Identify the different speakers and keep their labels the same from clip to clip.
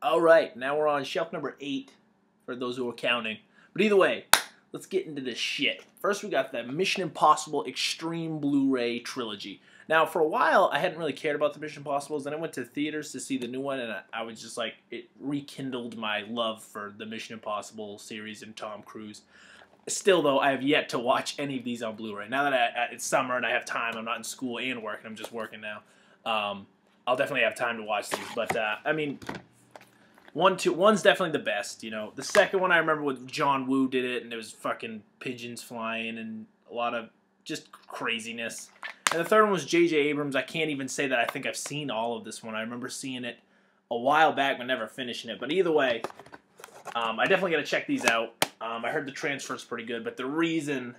Speaker 1: All right, now we're on shelf number 8 for those who are counting. But either way, let's get into this shit. First, we got the Mission Impossible Extreme Blu-ray trilogy. Now, for a while, I hadn't really cared about the Mission Impossibles, and I went to theaters to see the new one, and I was just like, it rekindled my love for the Mission Impossible series and Tom Cruise. Still, though, I have yet to watch any of these on Blu-ray. Now that it's summer and I have time, I'm not in school and working, I'm just working now. I'll definitely have time to watch these. But, I mean, one's definitely the best, you know. The second one I remember with John Woo did it, and there was fucking pigeons flying and a lot of just craziness. And the third one was J.J. Abrams. I can't even say that I think I've seen all of this one. I remember seeing it a while back but never finishing it. But either way, I definitely got to check these out. I heard the transfer's pretty good, but the reason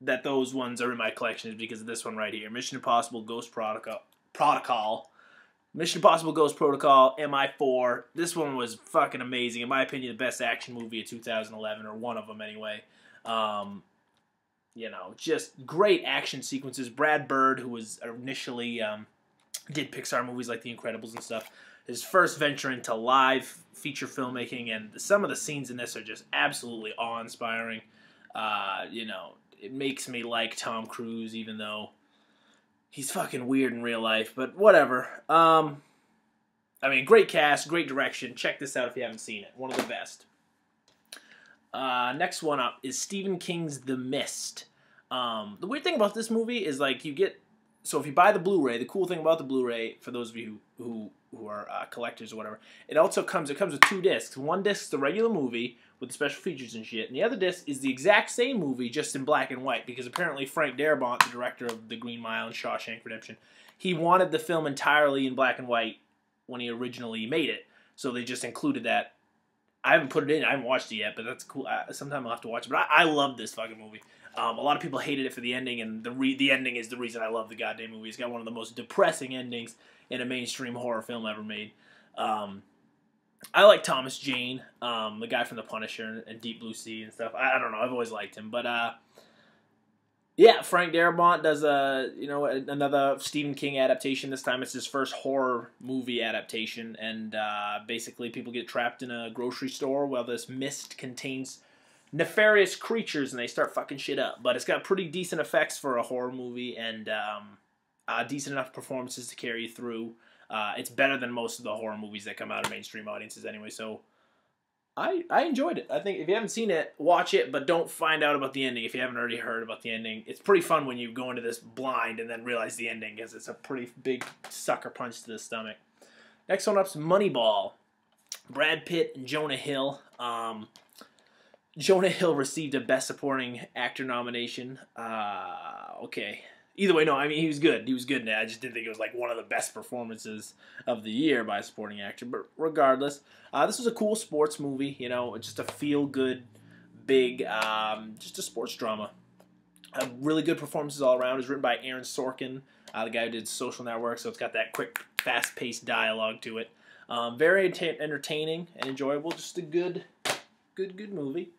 Speaker 1: that those ones are in my collection is because of this one right here. Mission Impossible Ghost Protocol. Mission Impossible Ghost Protocol, MI4. This one was fucking amazing. In my opinion, the best action movie of 2011, or one of them anyway. You know, just great action sequences. Brad Bird, who was initially did Pixar movies like The Incredibles and stuff, his first venture into live feature filmmaking, and some of the scenes in this are just absolutely awe-inspiring. You know, it makes me like Tom Cruise, even though he's fucking weird in real life, but whatever. I mean, great cast, great direction. Check this out if you haven't seen it. One of the best. Next one up is Stephen King's The Mist. The weird thing about this movie is, like, you get... So if you buy the Blu-ray, the cool thing about the Blu-ray, for those of you who are collectors or whatever, it comes with 2 discs. One disc is the regular movie with the special features and shit, and the other disc is the exact same movie, just in black and white, because apparently Frank Darabont, the director of The Green Mile and Shawshank Redemption, he wanted the film entirely in black and white when he originally made it, so they just included that. I haven't put it in, I haven't watched it yet, but that's cool. Sometime I'll have to watch it, but I love this fucking movie. A lot of people hated it for the ending, and the ending is the reason I love the goddamn movie. It's got one of the most depressing endings in a mainstream horror film ever made. I like Thomas Jane, the guy from The Punisher and Deep Blue Sea and stuff. I don't know, I've always liked him, but yeah, Frank Darabont does another Stephen King adaptation. This time it's his first horror movie adaptation, and basically people get trapped in a grocery store while this mist contains nefarious creatures and they start fucking shit up. But it's got pretty decent effects for a horror movie, and decent enough performances to carry you through. It's better than most of the horror movies that come out of mainstream audiences anyway, so I enjoyed it. I think if you haven't seen it, watch it, but don't find out about the ending if you haven't already heard about the ending. It's pretty fun when you go into this blind and then realize the ending, because it's a pretty big sucker punch to the stomach. Next one up's Moneyball. Brad Pitt and Jonah Hill. Jonah Hill received a Best Supporting Actor nomination. Okay. Either way, no, I mean, he was good. He was good in it. I just didn't think it was, like, one of the best performances of the year by a supporting actor. But regardless, this was a cool sports movie, you know, just a feel-good, big, just a sports drama. Really good performances all around. It was written by Aaron Sorkin, the guy who did Social Network, so it's got that quick, fast-paced dialogue to it. Very entertaining and enjoyable. Just a good movie.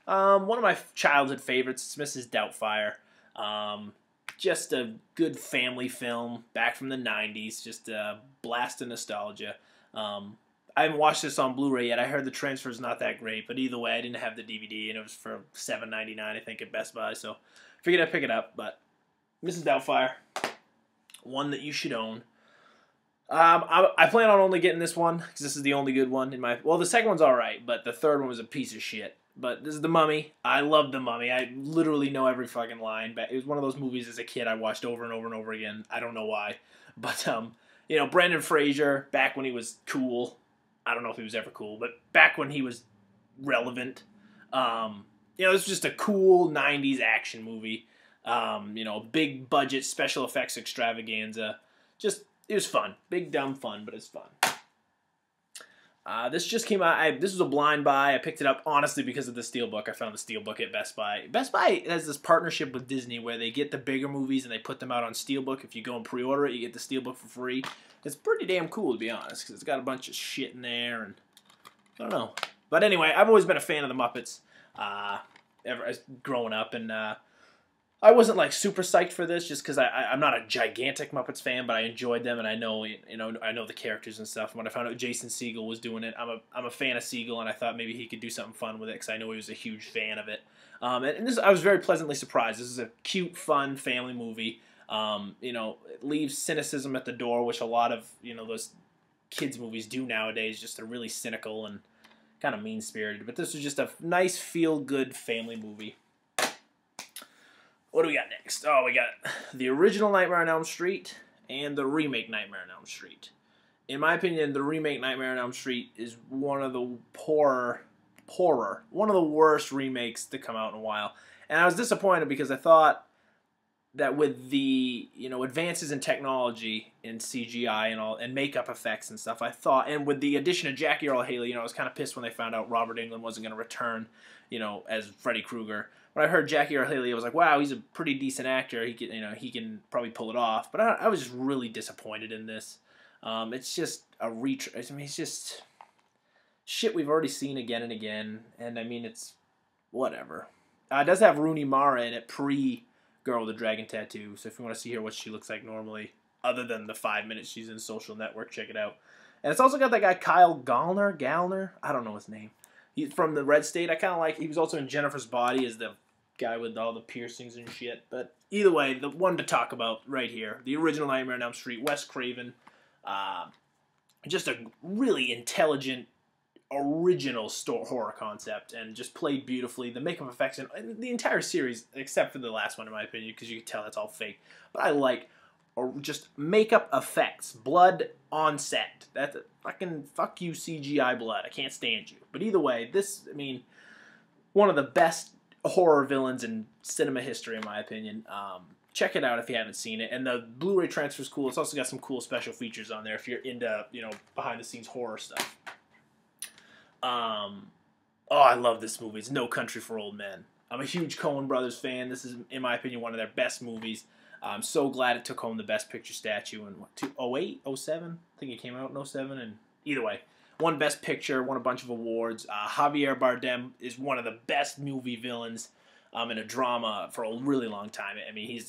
Speaker 1: One of my childhood favorites is Mrs. Doubtfire. Just a good family film back from the 90s. Just a blast of nostalgia. I haven't watched this on Blu-ray yet. I heard the transfer's not that great, but either way, I didn't have the DVD, and it was for $7.99, I think, at Best Buy, so figured I'd pick it up. But Mrs. Doubtfire, one that you should own. I plan on only getting this one, because this is the only good one in my... Well, the second one's alright, but the third one was a piece of shit. But this is The Mummy. I love The Mummy. I literally know every fucking line. But it was one of those movies as a kid I watched over and over and over again. I don't know why. But, you know, Brendan Fraser, back when he was cool. I don't know if he was ever cool, but back when he was relevant. You know, it was just a cool 90s action movie. You know, big budget special effects extravaganza. Just, it was fun. Big, dumb fun, but it's fun. This just came out. This was a blind buy. I picked it up, honestly, because of the Steelbook. I found the Steelbook at Best Buy. Best Buy has this partnership with Disney where they get the bigger movies and they put them out on Steelbook. If you go and pre-order it, you get the Steelbook for free. It's pretty damn cool, to be honest, because it's got a bunch of shit in there, and I don't know. But anyway, I've always been a fan of the Muppets ever growing up, and I wasn't like super psyched for this just because I'm not a gigantic Muppets fan, but I enjoyed them and I know I know the characters and stuff. When I found out Jason Segel was doing it, I'm a fan of Segel and I thought maybe he could do something fun with it because I know he was a huge fan of it. And this I was very pleasantly surprised. This is a cute, fun family movie. It leaves cynicism at the door, which a lot of those kids movies do nowadays. Just they're really cynical and kind of mean spirited. But this was just a nice, feel good family movie. What do we got next? Oh, we got the original Nightmare on Elm Street and the remake Nightmare on Elm Street. In my opinion, the remake Nightmare on Elm Street is one of the one of the worst remakes to come out in a while. And I was disappointed because I thought that with the advances in technology in CGI and all and makeup effects and stuff, and with the addition of Jackie Earle Haley, I was kind of pissed when they found out Robert Englund wasn't going to return, as Freddy Krueger. When I heard Jackie Earle Haley, I was like, wow, he's a pretty decent actor. He can probably pull it off. But I was just really disappointed in this. It's just a it's just shit we've already seen again and again. And I mean, it's whatever. It does have Rooney Mara in it, pre-Girl with the Dragon Tattoo. So if you want to see her what she looks like normally, other than the 5 minutes she's in Social Network, check it out. And it's also got that guy Kyle Gallner. I don't know his name. He's from the Red State. I kind of like. He was also in Jennifer's Body as the guy with all the piercings and shit. But either way, the one to talk about right here, the original Nightmare on Elm Street, Wes Craven, just a really intelligent, original horror concept, and just played beautifully. The makeup effects and the entire series, except for the last one, in my opinion, because you can tell that's all fake. But I like just makeup effects, blood on set. That's fucking fuck you CGI blood. I can't stand you. But either way, one of the best horror villains in cinema history, in my opinion. Check it out if you haven't seen it. And the Blu-ray transfer is cool. It's also got some cool special features on there if you're into, behind-the-scenes horror stuff. I love this movie. It's No Country for Old Men. I'm a huge Coen Brothers fan. This is, in my opinion, one of their best movies. I'm so glad it took home the Best Picture statue in 2008, 07? I think it came out in 07. And either way, won Best Picture, won a bunch of awards. Javier Bardem is one of the best movie villains in a drama for a really long time. I mean, he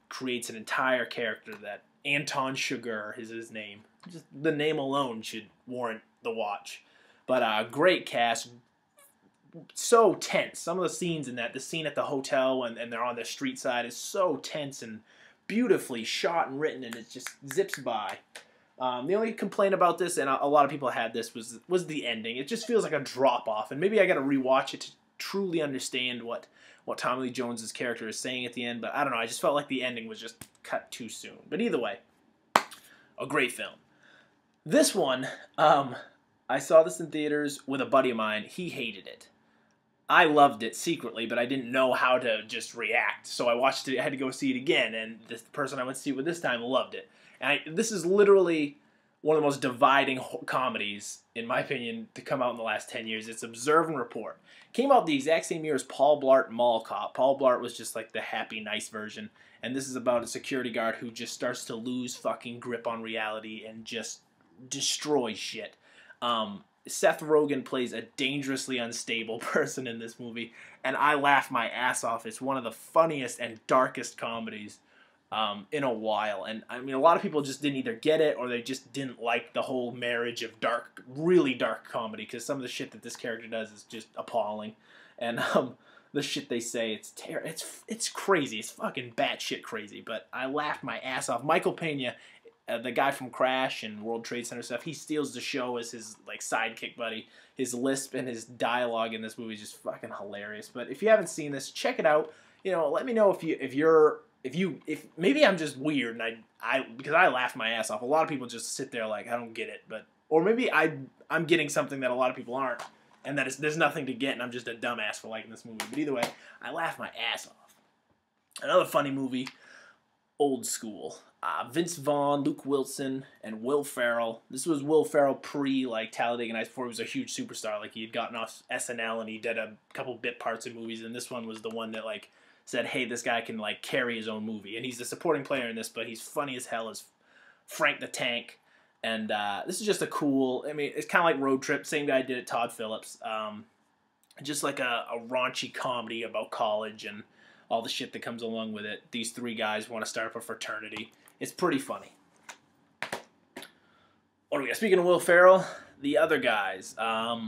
Speaker 1: creates an entire character that Anton Chigurh is his name. Just the name alone should warrant the watch. But great cast. So tense. Some of the scenes in that, the scene at the hotel and they're on the street side is so tense and beautifully shot and written, and it just zips by. The only complaint about this, and a lot of people had this, was the ending. It just feels like a drop-off, and maybe I got to rewatch it to truly understand what Tommy Lee Jones's character is saying at the end, but I don't know. I just felt like the ending was just cut too soon. But either way, a great film. This one, I saw this in theaters with a buddy of mine. He hated it. I loved it secretly, but I didn't know how to just react. So I watched it. I had to go see it again, and the person I went to see it with this time loved it. And this is literally one of the most dividing comedies, in my opinion, to come out in the last 10 years. It's Observe and Report. Came out the exact same year as Paul Blart Mall Cop. Paul Blart was just like the happy, nice version. And this is about a security guard who just starts to lose fucking grip on reality and just destroys shit. Seth Rogen plays a dangerously unstable person in this movie, and I laugh my ass off. It's one of the funniest and darkest comedies in a while. And I mean, a lot of people just didn't either get it or they just didn't like the whole marriage of dark, really dark comedy, because some of the shit that this character does is just appalling. And the shit they say, it's crazy. It's fucking batshit crazy. But I laughed my ass off. Michael Pena, the guy from Crash and World Trade Center stuff, he steals the show as his like sidekick buddy. His lisp and his dialogue in this movie is just fucking hilarious. But if you haven't seen this, check it out. Let me know if maybe I'm just weird and because I laugh my ass off. A lot of people just sit there like I don't get it, or maybe I'm getting something that a lot of people aren't, and that there's nothing to get, and I'm just a dumbass for liking this movie. But either way, I laugh my ass off. Another funny movie, Old School. Vince Vaughn, Luke Wilson, and Will Ferrell. This was Will Ferrell Talladega Nights, before he was a huge superstar. Like, he had gotten off SNL and he did a couple bit parts in movies, and this one was the one that said, hey, this guy can carry his own movie. And he's the supporting player in this, but he's funny as hell as Frank the Tank. And this is just a cool, it's kind of like Road Trip. Same guy did it, Todd Phillips. Just like a raunchy comedy about college and all the shit that comes along with it. These three guys want to start up a fraternity. It's pretty funny. What do we got? Speaking of Will Ferrell, The Other Guys. A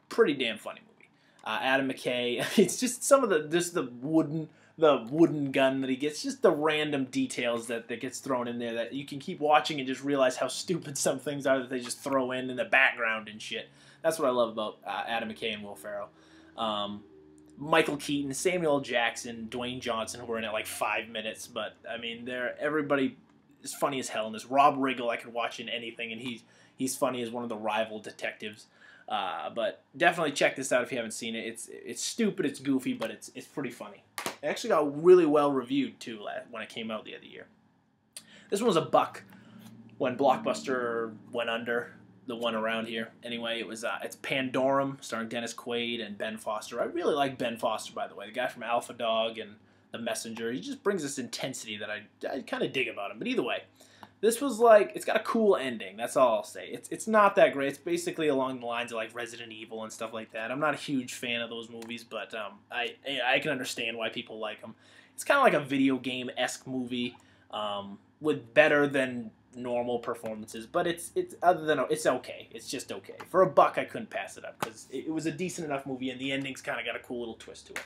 Speaker 1: pretty damn funny movie. Adam McKay. It's just some of the wooden gun that he gets. Just the random details that gets thrown in there that you can keep watching and just realize how stupid some things are that they just throw in the background and shit. That's what I love about Adam McKay and Will Ferrell. Michael Keaton, Samuel L. Jackson, Dwayne Johnson, who were in it like 5 minutes, but I mean, everybody is funny as hell in this. Rob Riggle, I could watch in anything, and he's funny as one of the rival detectives. But definitely check this out if you haven't seen it. It's stupid, it's goofy, but it's pretty funny. It actually got really well reviewed too when it came out the other year. This one was $1 when Blockbuster went under. The one around here. Anyway, it's Pandorum, starring Dennis Quaid and Ben Foster. I really like Ben Foster, by the way, the guy from Alpha Dog and The Messenger. He just brings this intensity that I kind of dig about him. But either way, this was like, it's got a cool ending. That's all I'll say. It's not that great. It's basically along the lines of like Resident Evil and stuff like that. I'm not a huge fan of those movies, but I can understand why people like them. It's kind of like a video game-esque movie with better than normal performances, but it's okay. It's just okay. For $1, I couldn't pass it up because it was a decent enough movie, and the ending's kind of got a cool little twist to it.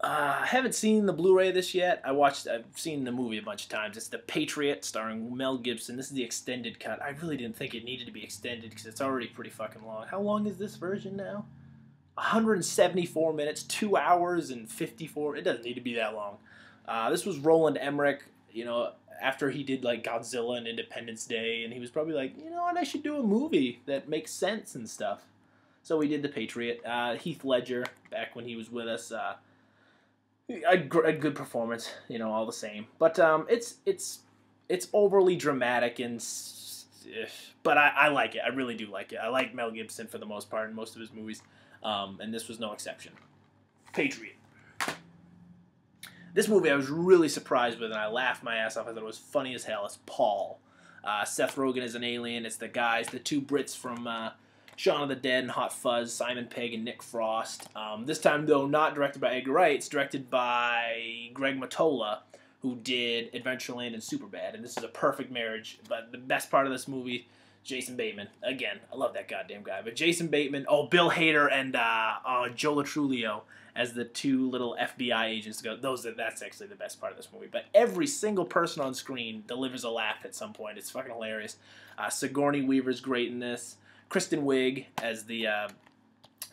Speaker 1: I haven't seen the Blu-ray of this yet. I've seen the movie a bunch of times. It's The Patriot, starring Mel Gibson. This is the extended cut. I really didn't think it needed to be extended because it's already pretty fucking long. How long is this version now? 174 minutes, 2 hours and 54. It doesn't need to be that long. This was Roland Emmerich, after he did like Godzilla and Independence Day, and he was probably like, you know what, I should do a movie that makes sense and stuff. So we did The Patriot. Heath Ledger, back when he was with us, a good performance, all the same. But it's overly dramatic but I like it. I really do like it. I like Mel Gibson for the most part in most of his movies, and this was no exception. Patriot. This movie I was really surprised with, and I laughed my ass off. I thought it was funny as hell. It's Paul. Seth Rogen is an alien. It's the two Brits from Shaun of the Dead and Hot Fuzz, Simon Pegg and Nick Frost. This time, though, not directed by Edgar Wright. It's directed by Greg Mottola, who did Adventureland and Superbad. And this is a perfect marriage. But the best part of this movie, Jason Bateman. Again, I love that goddamn guy. But Jason Bateman, Bill Hader and Joe Latrulio as the two little FBI agents. That's actually the best part of this movie. But every single person on screen delivers a laugh at some point. It's fucking hilarious. Sigourney Weaver's great in this. Kristen Wiig as the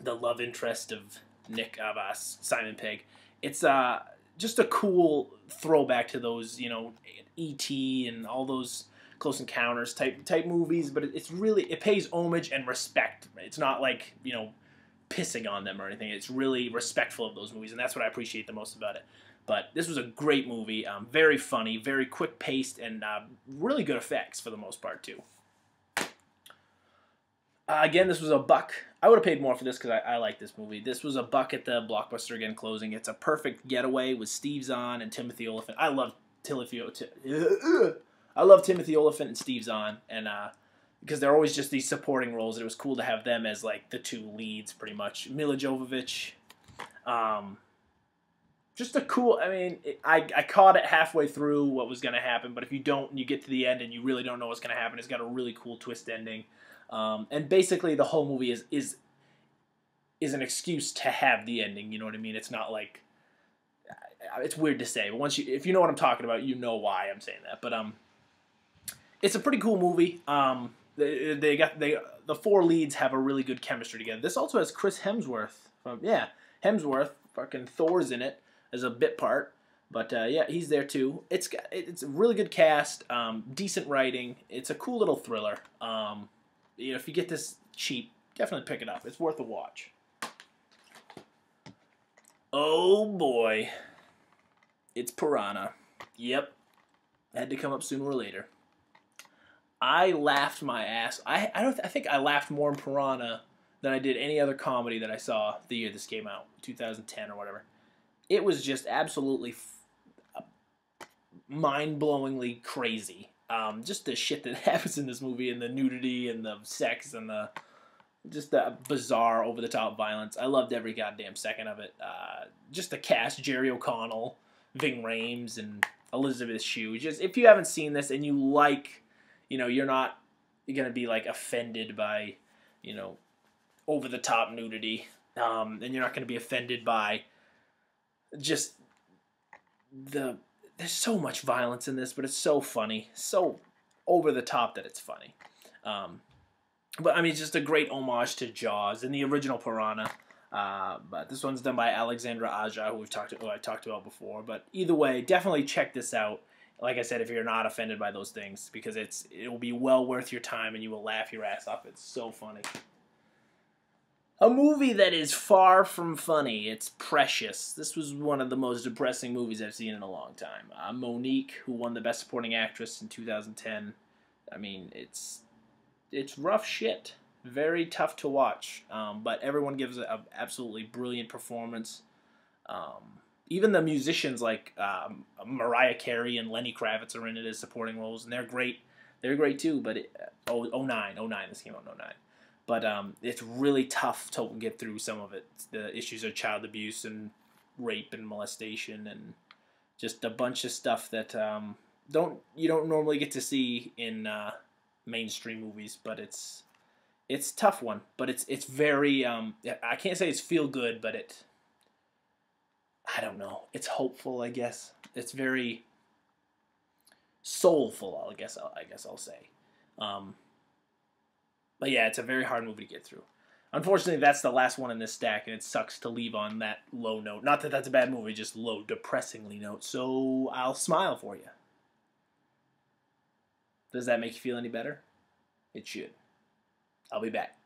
Speaker 1: love interest of Simon Pegg. It's just a cool throwback to those, E.T. and all those Close Encounters type movies. But it pays homage and respect. It's not like, pissing on them or anything. It's really respectful of those movies, and that's what I appreciate the most about it. But this was a great movie, very funny, very quick-paced, and really good effects for the most part, too. Again, this was $1. I would have paid more for this because I like this movie. This was $1 at the Blockbuster, again, closing. It's a perfect getaway with Steve Zahn and Timothy Olyphant. I love Timothy Olyphant and Steve Zahn, and because they're always just these supporting roles. It was cool to have them as like the two leads, pretty much. Mila Jovovich, just a cool. I mean, I caught it halfway through what was going to happen, but if you don't, and you get to the end and you really don't know what's going to happen, it's got a really cool twist ending. And basically, the whole movie is an excuse to have the ending. You know what I mean? It's not like it's weird to say, but if you know what I'm talking about, you know why I'm saying that. But it's a pretty cool movie. The four leads have a really good chemistry together. This also has Chris Hemsworth. Hemsworth, fucking Thor's in it as a bit part. But yeah, he's there too. It's a really good cast, decent writing. It's a cool little thriller. If you get this cheap, definitely pick it up. It's worth a watch. Oh boy, it's Piranha. Yep, had to come up sooner or later. I laughed my ass. I think I laughed more in Piranha than I did any other comedy that I saw the year this came out, 2010 or whatever. It was just absolutely mind-blowingly crazy. Just the shit that happens in this movie, and the nudity and the sex and the Just the bizarre, over-the-top violence. I loved every goddamn second of it. Just the cast, Jerry O'Connell, Ving Rhames, and Elizabeth Shue. Just, if you haven't seen this and you like, you're not going to be, like, offended by, over-the-top nudity. And you're not going to be offended by just there's so much violence in this, but it's so funny. So over-the-top that it's funny. But, I mean, it's just a great homage to Jaws and the original Piranha. But this one's done by Alexandra Aja, who I talked about before. But either way, definitely check this out. Like I said, if you're not offended by those things, because it'll be well worth your time and you will laugh your ass off. It's so funny. A movie that is far from funny. It's precious. This was one of the most depressing movies I've seen in a long time. Monique, who won the Best Supporting Actress in 2010. I mean, it's rough shit. Very tough to watch. But everyone gives an absolutely brilliant performance. Even the musicians like Mariah Carey and Lenny Kravitz are in it as supporting roles, and they're great. They're great too. But 09, this came out in 09. But it's really tough to get through some of it. The issues of child abuse and rape and molestation and just a bunch of stuff that you don't normally get to see in mainstream movies. But it's a tough one. But it's very I can't say it's feel good, but I don't know. It's hopeful, I guess. It's very soulful, I guess I'll say. But yeah, it's a very hard movie to get through. Unfortunately, that's the last one in this stack, and it sucks to leave on that low note. Not that that's a bad movie, just low, depressingly note. So I'll smile for you. Does that make you feel any better? It should. I'll be back.